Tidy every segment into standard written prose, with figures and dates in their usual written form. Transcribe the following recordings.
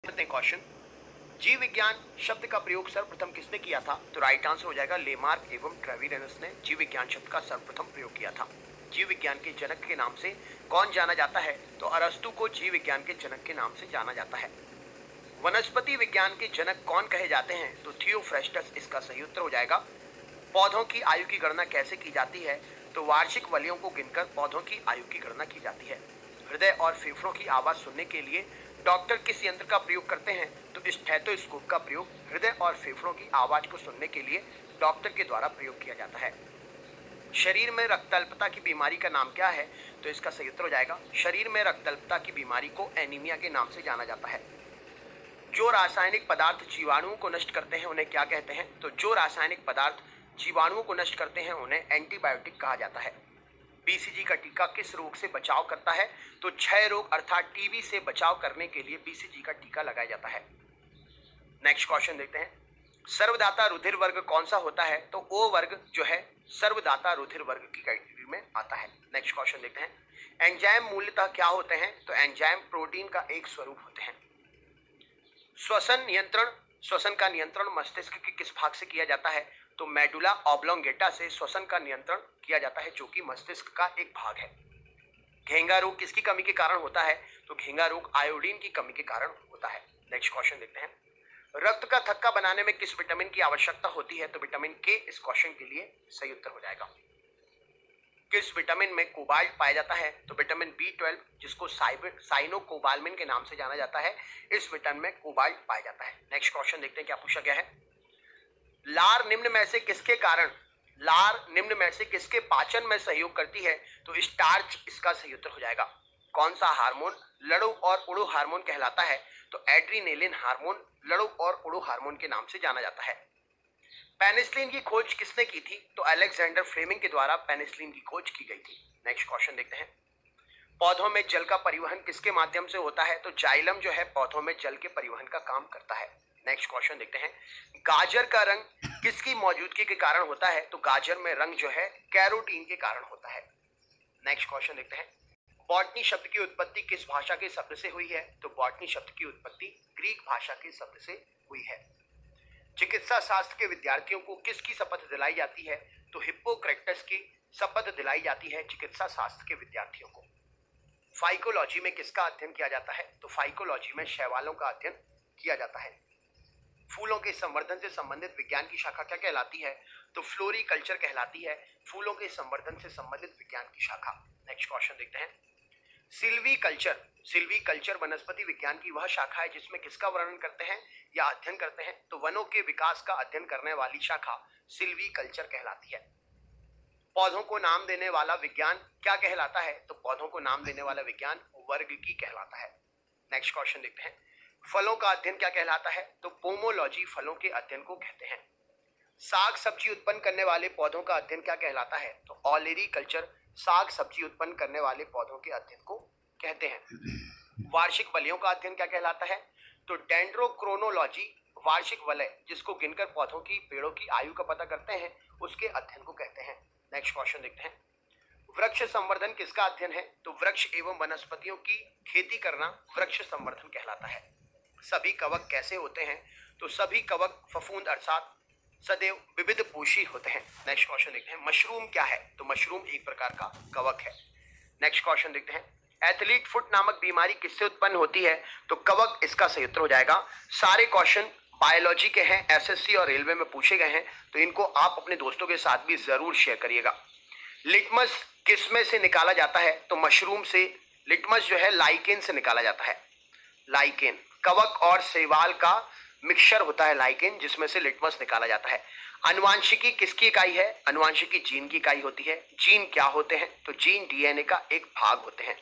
करते हैं क्वेश्चन। जीव विज्ञान शब्द का प्रयोग सर्वप्रथम किसने किया था? तो राइट आंसर हो जाएगा लेमार्क एवं ट्रेविरेनस ने जीव विज्ञान शब्द का सर्वप्रथम प्रयोग किया था। जीव विज्ञान के जनक के नाम से कौन जाना जाता है? तो अरस्तु को जीव विज्ञान के जनक के नाम से जाना जाता है। वनस्पति विज्ञान के जनक कौन कहे जाते हैं? तो थियोफ्रेस्टस इसका सही उत्तर हो जाएगा। पौधों की आयु की गणना कैसे की जाती है? तो वार्षिक वलयों को गिनकर पौधों की आयु की गणना की जाती है। हृदय और फेफड़ों की आवाज सुनने के लिए डॉक्टर किस यंत्र का प्रयोग करते हैं? तो स्टेथोस्कोप का प्रयोग हृदय और फेफड़ों की आवाज को सुनने के लिए डॉक्टर के द्वारा प्रयोग किया जाता है। शरीर में रक्तअल्पता की बीमारी का नाम क्या है? तो इसका सही उत्तर हो जाएगा शरीर में रक्तअल्पता की बीमारी को एनीमिया के नाम से जाना जाता है। जो रासायनिक पदार्थ जीवाणुओं को नष्ट करते हैं उन्हें क्या कहते हैं? तो जो रासायनिक पदार्थ जीवाणुओं को नष्ट करते हैं उन्हें एंटीबायोटिक कहा जाता है। बीसीजी का टीका किस रोग से बचाव करता है? तो क्षय रोग अर्थात टीबी से बचाव करने के लिए बीसीजी का टीका लगाया जाता है। नेक्स्ट क्वेश्चन देखते हैं। सर्वदाता रुधिर वर्ग कौन सा होता है? तो ओ वर्ग जो है सर्वदाता रुधिर वर्ग की कैटेगरी में आता है। नेक्स्ट क्वेश्चन देखते हैं। एंजाइम मूलतः क्या होते हैं? तो एंजाइम प्रोटीन का एक स्वरूप होते हैं। श्वसन का नियंत्रण मस्तिष्क के किस भाग से किया जाता है? तो मेडुला ऑब्लोंगेटा से श्वसन का नियंत्रण किया जाता है, जो कि मस्तिष्क का एक भाग है। घेंगा रोग किसकी कमी के कारण होता है? तो घेंगा रोग आयोडीन की कमी के कारण होता है। नेक्स्ट क्वेश्चन देखते हैं। रक्त का थक्का बनाने में किस विटामिन की आवश्यकता होती है? तो विटामिन के इस क्वेश्चन के लिए सही उत्तर हो जाएगा। किस विटामिन में कोबाल्ट पाया जाता है? तो विटामिन B12 जिसको साइनोकोबाल्मिन के नाम से जाना जाता है, इस विटामिन में कोबाल्ट पाया जाता है। नेक्स्ट क्वेश्चन देखते हैं क्या पूछा गया है। लार निम्न में से किसके पाचन में सहयोग करती है? तो स्टार्च इसका सही उत्तर हो जाएगा। कौन सा हार्मोन लड़ो और उड़ो हार्मोन कहलाता है? तो एड्रीनेलिन हार्मोन लड़ो और उड़ो हार्मोन के नाम से जाना जाता है। पेनिसिलिन की खोज किसने की थी? तो अलेक्जेंडर फ्लेमिंग के द्वारा पेनिसिलिन की खोज की गई थी। नेक्स्ट क्वेश्चन देखते हैं। पौधों में जल का परिवहन किसके माध्यम से होता है? तो जाइलम जो है पौधों में जल के परिवहन का काम करता है। नेक्स्ट क्वेश्चन देखते हैं। गाजर का रंग किसकी मौजूदगी के कारण होता है? तो गाजर में रंग जो है कैरोटीन के कारण होता है। नेक्स्ट क्वेश्चन देखते हैं। बॉटनी शब्द की उत्पत्ति किस भाषा के शब्द से हुई है? तो बॉटनी शब्द की उत्पत्ति ग्रीक भाषा के शब्द से हुई है। चिकित्सा शास्त्र के विद्यार्थियों को किसकी शपथ दिलाई जाती है? तो हिप्पोक्रेटस की शपथ दिलाई जाती है चिकित्सा शास्त्र के विद्यार्थियों को। फाइकोलॉजी में किसका अध्ययन किया जाता है? तो फाइकोलॉजी में शैवालों का अध्ययन किया जाता है। फूलों के संवर्धन से संबंधित विज्ञान की शाखा क्या कहलाती है? तो फ्लोरिकल्चर कहलाती है फूलों के संवर्धन से संबंधित विज्ञान की शाखा। नेक्स्ट क्वेश्चन देखते हैं। सिल्वीकल्चर वनस्पति विज्ञान की वह शाखा है जिसमें किसका वर्णन करते हैं या अध्ययन करते हैं? तो वनों के विकास का अध्ययन करने वाली शाखा सिल्वीकल्चर कहलाती है। पौधों को नाम देने वाला विज्ञान क्या कहलाता है? तो पौधों को नाम देने वाला विज्ञान वर्गिकी कहलाता है। नेक्स्ट क्वेश्चन देखते हैं। फलों का अध्ययन क्या कहलाता है? तो पोमोलॉजी फलों के अध्ययन को कहते हैं। साग सब्जी उत्पन्न करने वाले पौधों का अध्ययन क्या कहलाता है? तो ऑलेरीकल्चर साग सब्जी उत्पन्न करने वाले पौधों के अध्ययन को कहते हैं। वार्षिक वलयों का अध्ययन क्या कहलाता है? तो डेंड्रोक्रोनोलॉजी वार्षिक वलय जिसको गिनकर पौधों की पेड़ों की आयु का पता करते हैं उसके अध्ययन को कहते हैं। नेक्स्ट क्वेश्चन देखते हैं। वृक्ष संवर्धन किसका अध्ययन है? तो वृक्ष एवं वनस्पतियों की खेती करना वृक्ष संवर्धन कहलाता है। सभी कवक कैसे होते हैं? तो सभी कवक फफूंद अर्थात सदैव विविध पोषी होते हैं। नेक्स्ट क्वेश्चन देखते हैं। मशरूम क्या है? तो मशरूम एक प्रकार का कवक है। नेक्स्ट क्वेश्चन देखते हैं। एथलीट फुट नामक बीमारी किससे उत्पन्न होती है? तो कवक इसका सही उत्तर हो जाएगा। सारे क्वेश्चन बायोलॉजी के हैं, एसएससी और रेलवे में पूछे गए हैं, तो इनको आप अपने दोस्तों के साथ भी जरूर शेयर करिएगा। लिटमस किस में से निकाला जाता है? तो मशरूम से। लिटमस जो है लाइकेन से निकाला जाता है। लाइकेन कवक और शैवाल का मिक्सचर होता है लाइकेन, जिसमें से लिटमस निकाला जाता है। अनुवांशिकी किसकी इकाई है? अनुवांशिकी जीन की इकाई होती है। जीन क्या होते हैं? तो जीन डीएनए का एक भाग होते हैं।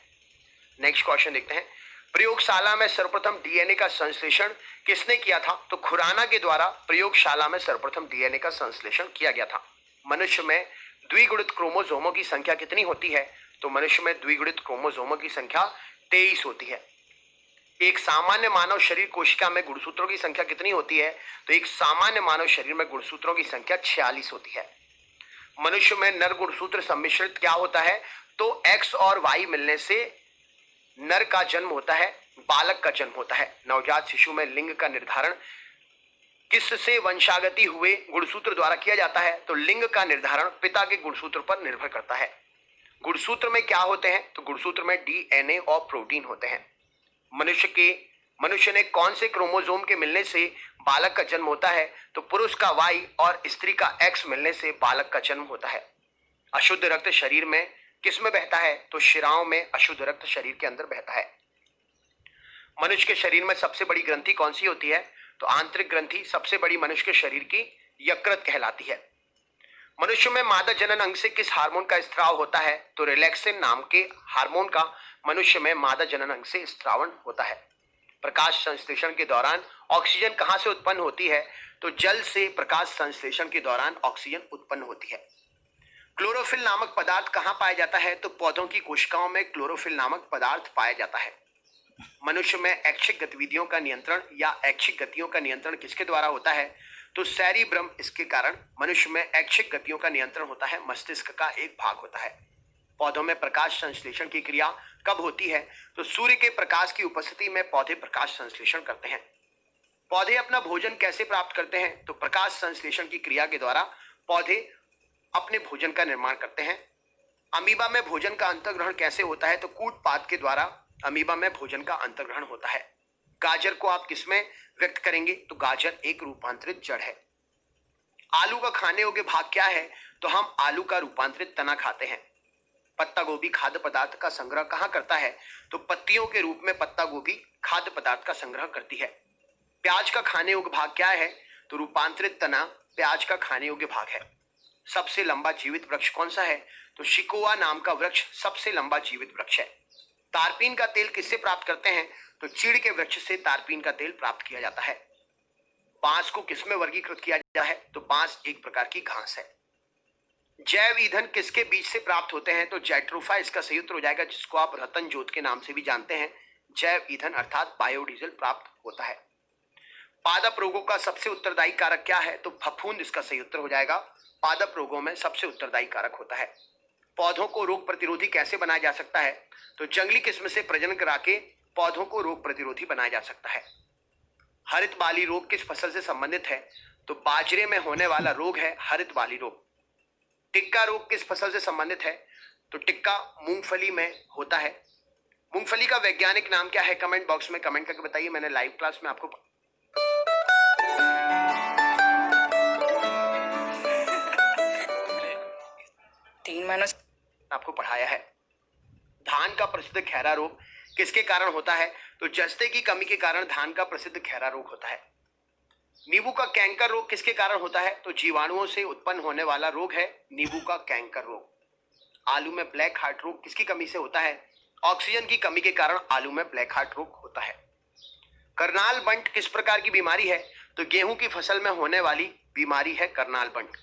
नेक्स्ट क्वेश्चन देखते हैं। प्रयोगशाला में सर्वप्रथम डीएनए का संश्लेषण किसने किया था? तो खुराना के द्वारा प्रयोगशाला में सर्वप्रथम डीएनए का संश्लेषण किया गया था। मनुष्य में द्विगुणित क्रोमोसोमों की संख्या कितनी होती है? तो मनुष्य में द्विगुणित क्रोमोसोमों की संख्या 23 होती है। एक सामान्य मानव शरीर कोशिका में गुणसूत्रों की संख्या कितनी होती है? तो एक सामान्य मानव शरीर में गुणसूत्रों की संख्या 46 होती है। मनुष्य में नर गुणसूत्र सम्मिश्रित क्या होता है? तो X और Y मिलने से नर का जन्म होता है, बालक का जन्म होता है। नवजात शिशु में लिंग का निर्धारण किससे वंशागति हुए गुणसूत्र द्वारा किया जाता है? तो लिंग का निर्धारण पिता के गुणसूत्र पर निर्भर करता है। गुणसूत्र में क्या होते हैं? तो गुणसूत्र में डीएनए और प्रोटीन होते हैं। मनुष्य ने कौन से क्रोमोसोम के मिलने से बालक का जन्म होता है? तो पुरुष का वाई और स्त्री का एक्स मिलने से बालक का जन्म होता है। अशुद्ध रक्त शरीर में किस में बहता है? तो शिराओं में अशुद्ध रक्त शरीर के अंदर बहता है। मनुष्य के शरीर में सबसे बड़ी ग्रंथि कौन सी होती है? तो आंतरिक ग्रंथि सबसे बड़ी मनुष्य के शरीर की यकृत कहलाती है। मनुष्य में मादा जनन अंग से किस हार्मोन का स्त्राव होता है? तो रिलैक्सिन नाम के हार्मोन का मनुष्य में मादा जनन अंग से स्त्रावण होता है। प्रकाश संश्लेषण के दौरान ऑक्सीजन कहां से उत्पन्न होती है? तो जल से प्रकाश संश्लेषण के दौरान ऑक्सीजन उत्पन्न होती है। क्लोरोफिल नामक पदार्थ कहां पाया जाता है? तो पौधों की कोशिकाओं में क्लोरोफिल नामक पदार्थ पाया जाता है। मनुष्य में ऐच्छिक गतिविधियों का नियंत्रण या ऐच्छिक गतियों का नियंत्रण किसके द्वारा होता है? तो सेरिब्रम, इसके कारण मनुष्य में ऐच्छिक गतियों का नियंत्रण होता है, मस्तिष्क का एक भाग होता है। पौधों में प्रकाश संश्लेषण की क्रिया कब होती है? तो सूर्य के प्रकाश की उपस्थिति में पौधे प्रकाश संश्लेषण करते हैं। पौधे अपना भोजन कैसे प्राप्त करते हैं? तो प्रकाश संश्लेषण की क्रिया के द्वारा पौधे अपने भोजन का निर्माण करते हैं। अमीबा में भोजन का अंतर्ग्रहण कैसे होता है? तो कूटपाद के द्वारा अमीबा में भोजन का अंतर्ग्रहण होता है। गाजर को आप किसमें व्यक्त करेंगे? तो गाजर एक रूपांतरित जड़ है। आलू का खाने योग्य भाग क्या है? तो हम आलू का रूपांतरित तना खाते हैं। पत्ता गोभी खाद्य पदार्थ का संग्रह कहां करता है? तो पत्तियों के रूप में पत्ता गोभी खाद्य पदार्थ का संग्रह करती है। प्याज का खाने योग्य भाग क्या है? तो रूपांतरित तना प्याज का खाने योग्य भाग है। सबसे लंबा जीवित वृक्ष कौन सा है? तो शिकोआ नाम का वृक्ष सबसे लंबा जीवित वृक्ष है। तारपीन का तेल किससे प्राप्त करते हैं? तो चीड़ के वृक्ष से तारपीन का तेल प्राप्त किया जाता है। बांस को किसमें वर्गीकृत किया जाता है? तो बांस एक प्रकार की घास है। जैव ईंधन किसके बीज से प्राप्त होते हैं? तो जैट्रोफा इसका संयुक्त हो जाएगा, जिसको आप रतन जोत के नाम से भी जानते हैं। जैव ईंधन अर्थात बायोडीजल प्राप्त होता है। पादप रोगों का सबसे उत्तरदायी कारक क्या है? तो फफूंद इसका संयुक्त हो जाएगा। पादप रोगों में सबसे उत्तरदायी कारक होता है। पौधों को रोग प्रतिरोधी कैसे बनाया जा सकता है? तो जंगली किस्म से प्रजनन करा के पौधों को रोग प्रतिरोधी बनाया जा सकता है। हरित बाली रोग किस फसल से संबंधित है? तो बाजरे में होने वाला रोग है हरित बाली रोग। टिक्का रोग किस फसल से संबंधित है? तो टिक्का मूंगफली में होता है। मूंगफली का वैज्ञानिक नाम क्या है? कमेंट बॉक्स में कमेंट करके बताइए। मैंने लाइव क्लास में आपको 3 महीनों आपको पढ़ाया है। धान का प्रसिद्ध खैरा रोग किसके कारण होता है? तो जस्ते की कमी के कारण धान का प्रसिद्ध खैरा रोग होता है। नींबू का कैंकर रोग किसके कारण होता है? तो जीवाणुओं से उत्पन्न होने वाला रोग है नींबू का कैंकर रोग। आलू में ब्लैक हार्ट रोग किसकी कमी से होता है? ऑक्सीजन की कमी के कारण आलू में ब्लैक हार्ट रोग होता है। करनाल बंट किस प्रकार की बीमारी है? तो गेहूं की फसल में होने वाली बीमारी है करनाल बंट।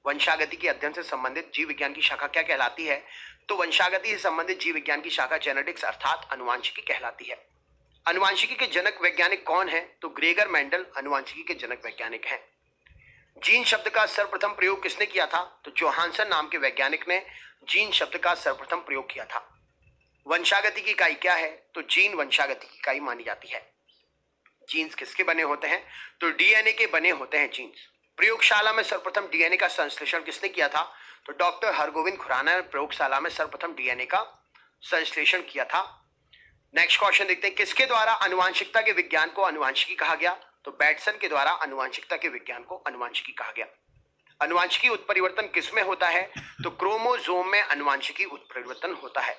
वंशागति के अध्ययन से संबंधित जीव विज्ञान की शाखा क्या कहलाती है? तो वंशागति से संबंधित जीव विज्ञान की शाखा जेनेटिक्स अर्थात अनुवांशिकी कहलाती है। अनुवांशिकी के जनक वैज्ञानिक कौन है? तो ग्रेगर मेंडल अनुवांशिकी के जनक वैज्ञानिक हैं। जीन शब्द का सर्वप्रथम प्रयोग किसने किया था? तो जोहानसन नाम के वैज्ञानिक ने जीन शब्द का सर्वप्रथम प्रयोग किया था। वंशागति की इकाई क्या है? तो जीन वंशागति की इकाई मानी जाती है। जीन्स किसके बने होते हैं? तो डीएनए के बने होते हैं जीन्स। प्रयोगशाला में सर्वप्रथम डीएनए का संश्लेषण किसने किया था? तो डॉक्टर हरगोविंद खुराना ने प्रयोगशाला में सर्वप्रथम डीएनए का संश्लेषण किया था। नेक्स्ट क्वेश्चन देखते हैं, किसके द्वारा अनुवांशिकता के विज्ञान को अनुवांशिकी कहा गया? तो बैटसन के द्वारा अनुवांशिकता के विज्ञान को अनुवांशिकी कहा गया। अनुवांशिकी उत्परिवर्तन किसमें होता है? तो क्रोमोसोम में अनुवांशिकी उत्परिवर्तन होता है।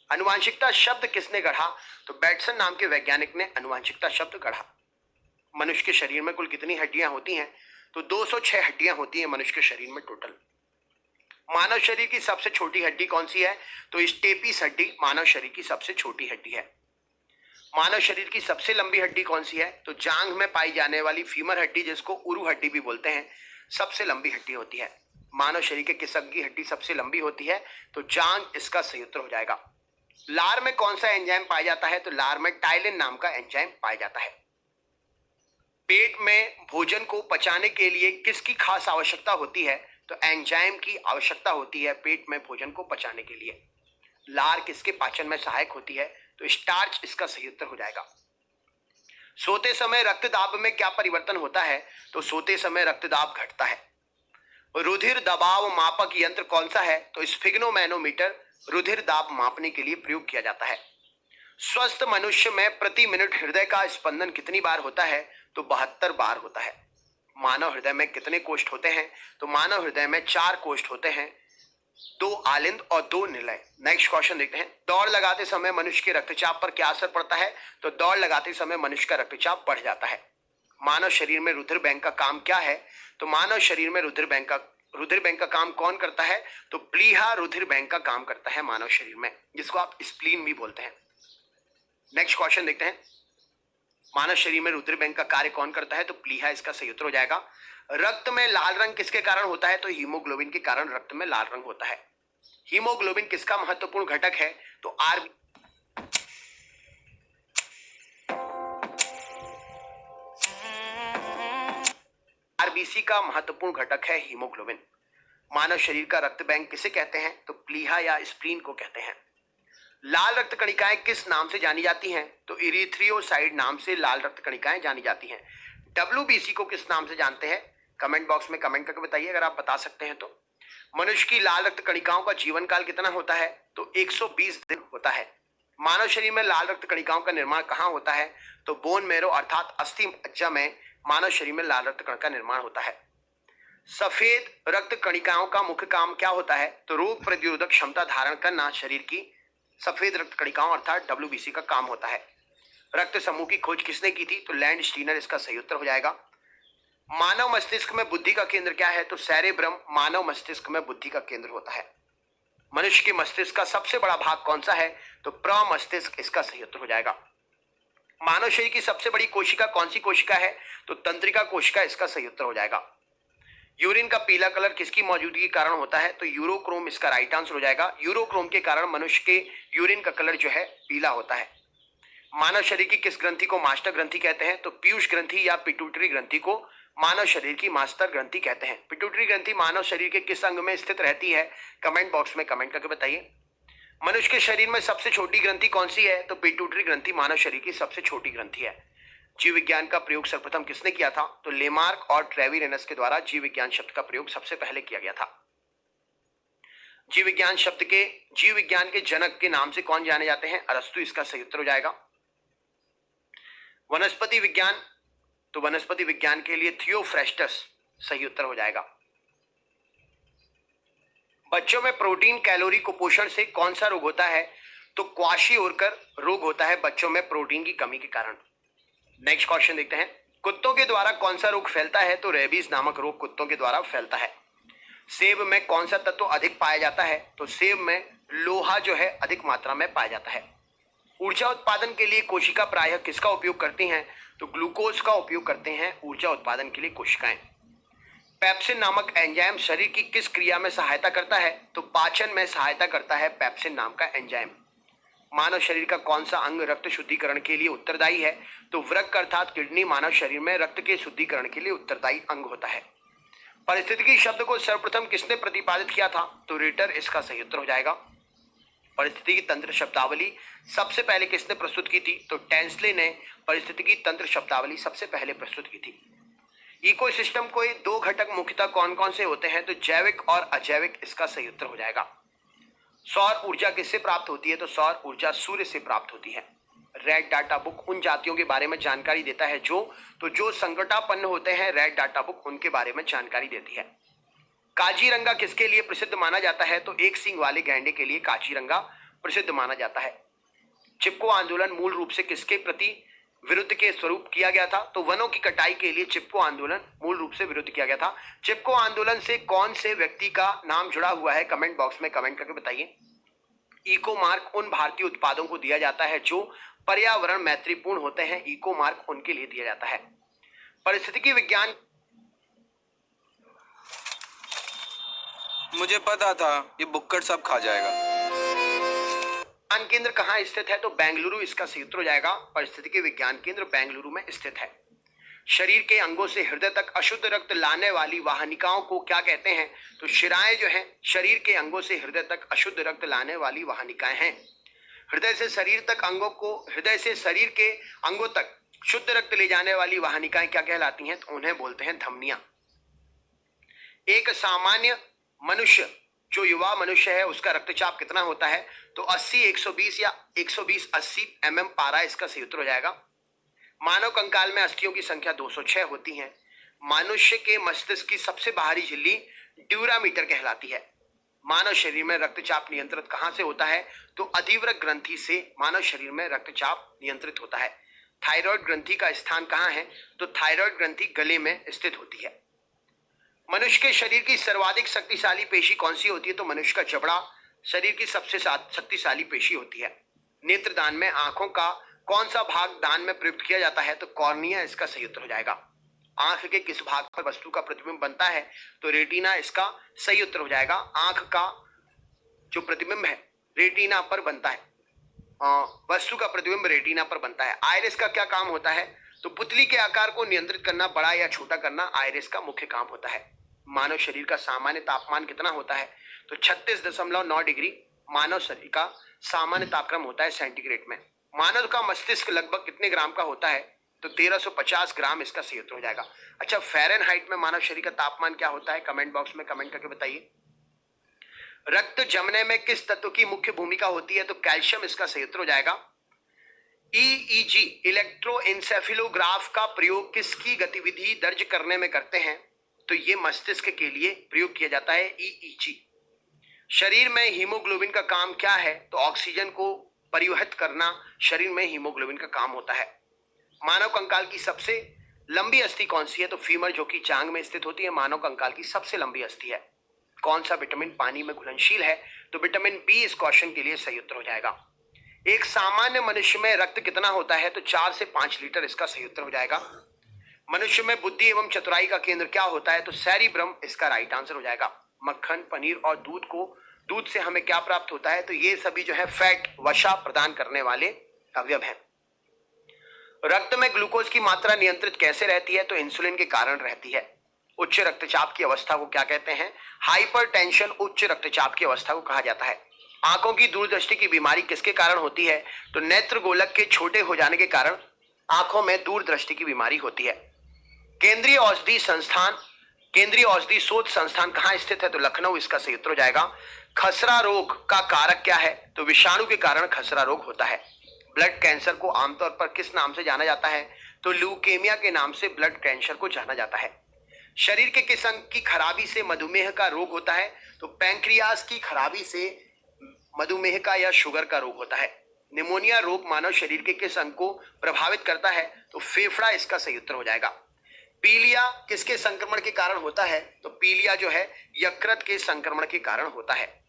अनुवांशिकता शब्द किसने गढ़ा? तो बैटसन नाम के वैज्ञानिक ने अनुवांशिकता शब्द गढ़ा। मनुष्य के शरीर में कुल कितनी हड्डियां होती हैं? तो 206 हड्डियां होती हैं मनुष्य के शरीर में टोटल। मानव शरीर की सबसे छोटी हड्डी कौन सी है? तो स्टेपिस हड्डी मानव शरीर की सबसे छोटी हड्डी है। मानव शरीर की सबसे लंबी हड्डी कौन सी है? तो जांघ में पाई जाने वाली फीमर हड्डी, जिसको उरु हड्डी भी बोलते हैं, सबसे लंबी हड्डी होती है। मानव शरीर के किस अंग की हड्डी सबसे लंबी होती है? तो जांघ इसका सही उत्तर हो जाएगा। लार में कौन सा एंजाइम पाया जाता है? तो लार में टाइलिन नाम का एंजाइम पाया जाता है। पेट में भोजन को पचाने के लिए किसकी खास आवश्यकता होती है? तो एंजाइम की आवश्यकता होती है पेट में भोजन को पचाने के लिए। लार किसके पाचन में सहायक होती है? तो स्टार्च इसका सही उत्तर हो जाएगा। सोते समय रक्तदाब में क्या परिवर्तन होता है? तो सोते समय रक्तदाब घटता है। रुधिर दबाव मापक यंत्र कौन सा है? तो स्फिग्नोमैनोमीटर रुधिर दाब मापने के लिए प्रयोग किया जाता है। स्वस्थ मनुष्य में प्रति मिनट हृदय का स्पंदन कितनी बार होता है? तो 72 बार होता है। मानव हृदय में कितने कोष्ठ होते हैं? तो मानव हृदय में 4 कोष्ठ होते हैं, 2 आलिंद और 2 निलय। नेक्स्ट क्वेश्चन देखते हैं। दौड़ लगाते समय मनुष्य के रक्तचाप पर क्या असर पड़ता है? तो दौड़ लगाते समय मनुष्य का रक्तचाप बढ़ जाता है। मानव शरीर में रुधिर बैंक का काम क्या है? तो मानव शरीर में रुधिर बैंक का काम कौन करता है? तो प्लीहा रुधिर बैंक का काम करता है मानव शरीर में, जिसको आप स्प्लीन भी बोलते हैं। नेक्स्ट क्वेश्चन देखते हैं। मानव शरीर में रुधिर बैंक का कार्य कौन करता है? तो प्लीहा इसका सही उत्तर हो जाएगा। रक्त में लाल रंग किसके कारण होता है? तो हीमोग्लोबिन के कारण रक्त में लाल रंग होता है। हीमोग्लोबिन किसका महत्वपूर्ण घटक है? तो आरबीसी का महत्वपूर्ण घटक है हीमोग्लोबिन। मानव शरीर का रक्त बैंक किसे कहते हैं? तो प्लीहा या स्प्लीन को कहते हैं। लाल रक्त कणिकाएं किस नाम से जानी जाती हैं? तो इरिथ्रियोसाइड नाम से लाल रक्त कणिकाएं जानी जाती हैं। डब्ल्यूबीसी को किस नाम से जानते हैं? कमेंट बॉक्स में कमेंट करके बताइए अगर आप बता सकते हैं तो। मनुष्य की लाल रक्त कणिकाओं का जीवन काल कितना होता है? तो 120 दिन होता है। मानव शरीर में लाल रक्त कणिकाओं का निर्माण कहाँ होता है? तो बोन मेरो अर्थात अस्थि मज्जा में मानव शरीर में लाल रक्त कण का निर्माण होता है। सफेद रक्त कणिकाओं का मुख्य काम क्या होता है? तो रोग प्रतिरोधक क्षमता धारण करना शरीर की सफेद रक्त कणिकाओं अर्थात डब्ल्यूबीसी का काम होता है। रक्त समूह की खोज किसने की थी? तो लैंड स्टीनर इसका सही उत्तर हो जाएगा। मानव मस्तिष्क में बुद्धि का केंद्र क्या है? तो सेरेब्रम मानव मस्तिष्क में बुद्धि का केंद्र होता है। मनुष्य के मस्तिष्क का सबसे बड़ा भाग कौन सा है? तो प्रमस्तिष्क इसका सही उत्तर हो जाएगा। मानव शरीर की सबसे बड़ी कोशिका कौन सी कोशिका है? तो तंत्रिका कोशिका इसका सही उत्तर हो जाएगा। यूरिन का पीला कलर किसकी मौजूदगी के कारण होता है? तो यूरोक्रोम इसका राइट आंसर हो जाएगा। यूरोक्रोम के कारण मनुष्य के यूरिन का कलर जो है पीला होता है। मानव शरीर की किस ग्रंथि को मास्टर ग्रंथि कहते हैं? तो पीयूष ग्रंथि या पिट्यूटरी ग्रंथि को मानव शरीर की मास्टर ग्रंथि कहते हैं। पिट्यूटरी ग्रंथि मानव शरीर के किस अंग में स्थित रहती है? कमेंट बॉक्स में कमेंट करके बताइए। मनुष्य के शरीर में सबसे छोटी ग्रंथि कौन सी है? तो पिट्यूटरी ग्रंथि मानव शरीर की सबसे छोटी ग्रंथि है। जीव विज्ञान का प्रयोग सर्वप्रथम किसने किया था? तो लेमार्क और ट्रेविरेनस के द्वारा जीव विज्ञान शब्द का प्रयोग सबसे पहले किया गया था। जीव विज्ञान के जनक के नाम से कौन जाने जाते हैं? अरस्तु इसका सही उत्तर हो जाएगा। वनस्पति विज्ञान, तो वनस्पति विज्ञान के लिए थियोफ्रेस्टस सही उत्तर हो जाएगा। बच्चों में प्रोटीन कैलोरी कुपोषण से कौन सा रोग होता है? तो क्वाशियोरकर रोग होता है बच्चों में प्रोटीन की कमी के कारण। नेक्स्ट क्वेश्चन देखते हैं। कुत्तों के द्वारा कौन सा रोग फैलता है? तो रेबीज नामक रोग कुत्तों के द्वारा फैलता है। सेब में कौन सा तत्व अधिक पाया जाता है? तो सेब में लोहा जो है अधिक मात्रा में पाया जाता है। ऊर्जा उत्पादन के लिए कोशिका प्रायः किसका उपयोग करती हैं? तो ग्लूकोज का उपयोग करते हैं ऊर्जा उत्पादन के लिए कोशिकाएं। पेप्सिन नामक एंजाइम शरीर की किस क्रिया में सहायता करता है? तो पाचन में सहायता करता है पेप्सिन नाम का एंजाइम। मानव शरीर का कौन सा अंग रक्त शुद्धिकरण के लिए उत्तरदायी है? तो वृक्क अर्थात किडनी मानव शरीर में रक्त के शुद्धिकरण के लिए उत्तरदायी अंग होता है। परिस्थितिकी शब्द को सर्वप्रथम किसने प्रतिपादित किया था? तो रिटर इसका सही उत्तर हो जाएगा। परिस्थितिकी तंत्र शब्दावली सबसे पहले किसने प्रस्तुत की थी? तो टेंसले ने परिस्थितिकी तंत्र शब्दावली सबसे पहले प्रस्तुत की थी। इकोसिस्टम को 2 घटक मुख्यतः कौन कौन से होते हैं? तो जैविक और अजैविक इसका सही उत्तर हो जाएगा। सौर ऊर्जा किससे प्राप्त होती है? तो सौर ऊर्जा सूर्य से प्राप्त होती है। रेड डाटा बुक उन जातियों के बारे में जानकारी देता है जो संकटापन्न होते हैं। रेड डाटा बुक उनके बारे में जानकारी देती है। काजीरंगा किसके लिए प्रसिद्ध माना जाता है? तो एक सींग वाले गैंडे के लिए काजीरंगा प्रसिद्ध माना जाता है। चिपको आंदोलन मूल रूप से किसके प्रति विरुद्ध के स्वरूप किया गया था? तो वनों की कटाई के लिए चिपको आंदोलन मूल रूप से विरुद्ध किया गया था। चिपको आंदोलन से कौन से व्यक्ति का नाम जुड़ा हुआ है? कमेंट बॉक्स में कमेंट करके बताइए। इको मार्क उन भारतीय उत्पादों को दिया जाता है जो पर्यावरण मैत्रीपूर्ण होते हैं। इको मार्क उनके लिए दिया जाता है। परिस्थितिकी विज्ञान, मुझे पता था ये बुक्कड़ सब खा जाएगा। विज्ञान केंद्र कहाँ स्थित है? तो बेंगलुरु इसका सही उत्तर हो जाएगा। परिस्थितिकी विज्ञान केंद्र बेंगलुरु में स्थित है। शरीर के अंगों से हृदय तक अशुद्ध रक्त लाने वाली वाहनिकाओं को क्या कहते हैं? तो शिराएं जो हैं शरीर के अंगों से हृदय तक अशुद्ध रक्त लाने वाली वाहनिकाएं हैं। हृदय से शरीर के अंगों तक शुद्ध रक्त ले जाने वाली वाहिनिकाएं क्या कहलाती हैं? तो उन्हें बोलते हैं धमनियां। एक सामान्य मनुष्य, जो युवा मनुष्य है, उसका रक्तचाप कितना होता है? तो 80 120 या 120 80 mm पारा इसका सही उत्तर हो जाएगा। मानव कंकाल में अस्थियों की संख्या 206 होती है। मनुष्य के मस्तिष्क की सबसे बाहरी झिल्ली ड्यूरामीटर कहलाती है। मानव शरीर में रक्तचाप नियंत्रित कहां से होता है? तो अधिवृक्क ग्रंथि से मानव शरीर में रक्तचाप नियंत्रित होता है। थायराइड ग्रंथि का स्थान कहां है? तो थायराइड ग्रंथि गले में स्थित होती है। मनुष्य के शरीर की सर्वाधिक शक्तिशाली पेशी कौन सी होती है? तो मनुष्य का जबड़ा शरीर की सबसे शक्तिशाली पेशी होती है। नेत्रदान में आंखों का कौन सा भाग दान में प्रयुक्त किया जाता है? तो कॉर्निया इसका सही उत्तर हो जाएगा। आंख के किस भाग पर वस्तु का प्रतिबिंब बनता है? तो रेटिना इसका सही उत्तर हो जाएगा। आंख का जो प्रतिबिंब है रेटिना पर बनता है, वस्तु का प्रतिबिंब रेटिना पर बनता है। आइरिस का क्या काम होता है? तो पुतली के आकार को नियंत्रित करना, बड़ा या छोटा करना आइरिस का मुख्य काम होता है। मानव शरीर का सामान्य तापमान कितना होता है? तो 36.9 डिग्री मानव शरीर का सामान्य तापक्रम होता है सेंटीग्रेड में। मानव का मस्तिष्क लगभग कितने ग्राम का होता है? तो 1350 ग्राम इसका सही उत्तर हो जाएगा। अच्छा, फ़ारेनहाइट में मानव शरीर का तापमान क्या होता है? कमेंट बॉक्स में कमेंट करके बताइए। रक्त जमने में किस तत्व की मुख्य भूमिका होती है? तो कैल्शियम इसका सही उत्तर हो जाएगा। ईईजी इलेक्ट्रोएन्सेफेलोग्राफ का प्रयोग किसकी गतिविधि दर्ज करने में करते हैं? तो ये मस्तिष्क के लिए प्रयोग किया जाता है ईईजी। शरीर में हीमोग्लोबिन का काम क्या है? तो ऑक्सीजन को परिवहित करना शरीर में हीमोग्लोबिन का काम होता है। मानव कंकाल की सबसे लंबी अस्थि कौन सी है? तो फीमर, जो कि जांग में स्थित होती है, मानव कंकाल की सबसे लंबी अस्थि है। कौन सा विटामिन पानी में घुलनशील है? तो विटामिन बी इस क्वेश्चन के लिए सही उत्तर हो जाएगा। एक सामान्य मनुष्य में रक्त कितना होता है? तो 4 से 5 लीटर इसका सही उत्तर हो जाएगा। मनुष्य में बुद्धि एवं चतुराई का केंद्र क्या होता है? तो सेरिब्रम इसका राइट आंसर हो जाएगा। मक्खन, पनीर और दूध से हमें क्या प्राप्त होता है? तो ये सभी जो है फैट, वसा प्रदान करने वाले अवयव हैं। रक्त में ग्लूकोज की मात्रा नियंत्रित कैसे रहती है? तो इंसुलिन के कारण रहती है। उच्च रक्तचाप की अवस्था को क्या कहते हैं? हाइपरटेंशन उच्च रक्तचाप की अवस्था को कहा जाता है। आंखों की दूरदृष्टि की बीमारी किसके कारण होती है? तो नेत्र गोलक के छोटे हो जाने के कारण आंखों में दूरदृष्टि की बीमारी होती है। केंद्रीय औषधि शोध संस्थान कहाँ स्थित है? तो लखनऊ इसका सही उत्तर हो जाएगा। खसरा रोग का कारक क्या है? तो विषाणु के कारण खसरा रोग होता है। ब्लड कैंसर को आमतौर पर किस नाम से जाना जाता है? तो ल्यूकेमिया के नाम से ब्लड कैंसर को जाना जाता है। शरीर के किस अंग की खराबी से मधुमेह का रोग होता है? तो पैंक्रियास की खराबी से मधुमेह का या शुगर का रोग होता है। निमोनिया रोग मानव शरीर के किस अंग को प्रभावित करता है? तो फेफड़ा इसका सही उत्तर हो जाएगा। पीलिया किसके संक्रमण के कारण होता है? तो पीलिया जो है यकृत के संक्रमण के कारण होता है।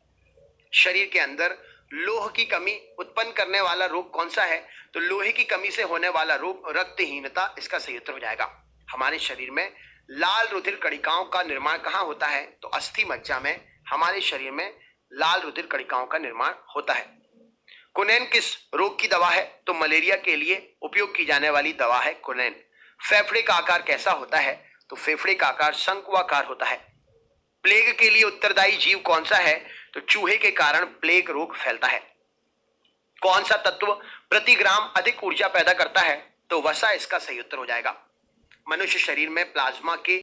शरीर के अंदर लोह की कमी उत्पन्न करने वाला रोग कौन सा है? तो लोहे की कमी से होने वाला रोग रक्तहीनता इसका सही उत्तर हो जाएगा। हमारे शरीर में लाल रुधिर कणिकाओं का निर्माण कहाँ होता है? तो अस्थि मज्जा में हमारे शरीर में लाल रुधिर कणिकाओं का निर्माण होता है। कुनैन किस रोग की दवा है? तो मलेरिया के लिए उपयोग की जाने वाली दवा है कुनैन। फेफड़े का आकार कैसा होता है? तो फेफड़े का आकार शंक्वाकार होता है। प्लेग के लिए उत्तरदायी जीव कौन सा है? तो चूहे के कारण प्लेग रोग फैलता है। कौन सा तत्व प्रति ग्राम अधिक ऊर्जा पैदा करता है? तो वसा इसका सही उत्तर हो जाएगा। मनुष्य शरीर में प्लाज्मा के